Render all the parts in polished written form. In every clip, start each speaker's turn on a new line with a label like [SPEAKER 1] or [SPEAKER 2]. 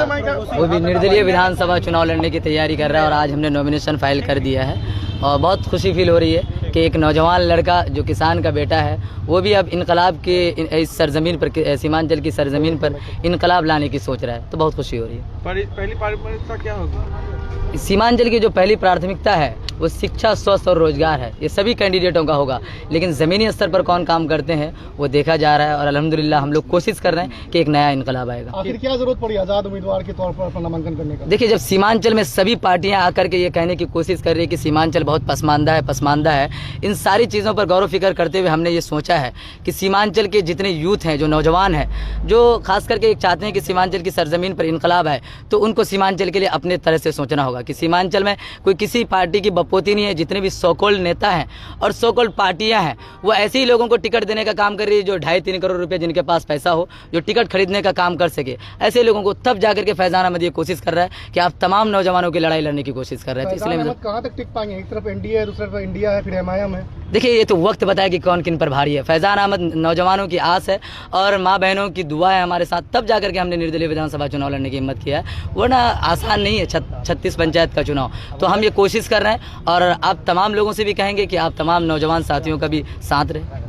[SPEAKER 1] वो भी निर्दलीय विधानसभा चुनाव लड़ने की तैयारी कर रहा है और आज हमने नॉमिनेशन फाइल कर दिया है और बहुत खुशी फील हो रही है कि एक नौजवान लड़का जो किसान का बेटा है वो भी अब इनकलाब के इस सरजमीन पर, सीमांचल की सरजमीन पर इनकलाब लाने की सोच रहा है, तो बहुत खुशी हो रही है।
[SPEAKER 2] पहली प्राथमिकता क्या होगी?
[SPEAKER 1] सीमांचल की जो पहली प्राथमिकता है वो शिक्षा, स्वास्थ्य और रोजगार है। ये सभी कैंडिडेटों का होगा, लेकिन ज़मीनी स्तर पर कौन काम करते हैं वो देखा जा रहा है और अल्हम्दुलिल्लाह हम लोग कोशिश कर रहे हैं कि एक नया इनकलाब आएगा।
[SPEAKER 3] आखिर क्या जरूरत पड़ी आज़ाद उम्मीदवार के तौर पर नामांकन करने का?
[SPEAKER 1] देखिए, जब सीमांचल में सभी पार्टियां आकर के ये कहने की कोशिश कर रही है कि सीमांचल बहुत पसमानदा है, इन सारी चीज़ों पर गौर फिक्र करते हुए हमने ये सोचा है कि सीमांचल के जितने यूथ हैं, जो नौजवान हैं, जो खास करके एक चाहते हैं कि सीमांचल की सरजमीन पर इनकलाब आए, तो उनको सीमांचल के लिए अपने तरह से सोचना होगा कि सीमांचल में कोई किसी पार्टी की बपोती नहीं है। जितने भी सोकॉल्ड नेता हैं और सोकॉल्ड पार्टियां हैं वो ऐसे ही लोगों को टिकट देने का काम कर रही है जो 2.5-3 करोड़ रुपए जिनके पास पैसा हो, जो टिकट खरीदने का काम कर सके, ऐसे लोगों को तब जाकर के फैजान अहमद ये कोशिश कर रहा है कि आप तमाम नौजवानों की लड़ाई लड़ने की कोशिश कर रहे हैं। तो इसलिए
[SPEAKER 3] कहाँ तक टिक पाएंगे? एक तरफ एनडीए है, दूसरी तरफ इंडिया है, फिर एमआईएम है।
[SPEAKER 1] देखिए, ये तो वक्त बताया कि कौन किन पर भारी है। फैजान अहमद नौजवानों की आस है और माँ बहनों की दुआ है हमारे साथ, तब जाकर के हमने निर्दलीय विधानसभा चुनाव लड़ने की हिम्मत किया है, वरना आसान नहीं है 36 पंचायत का चुनाव। तो हम ये कोशिश कर रहे हैं और आप तमाम लोगों से भी कहेंगे कि आप तमाम नौजवान साथियों का भी साथ रहे।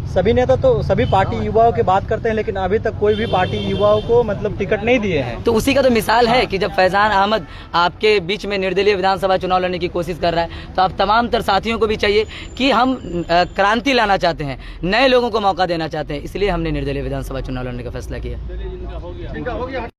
[SPEAKER 4] सभी नेता तो सभी पार्टी युवाओं की बात करते हैं, लेकिन अभी तक कोई भी पार्टी युवाओं को मतलब टिकट नहीं दिए हैं।
[SPEAKER 1] तो उसी का तो मिसाल है कि जब फैजान अहमद आपके बीच में निर्दलीय विधानसभा चुनाव लड़ने की कोशिश कर रहा है, तो आप तमाम तर साथियों को भी चाहिए कि हम क्रांति लाना चाहते हैं, नए लोगों को मौका देना चाहते हैं, इसलिए हमने निर्दलीय विधानसभा चुनाव लड़ने का फैसला किया।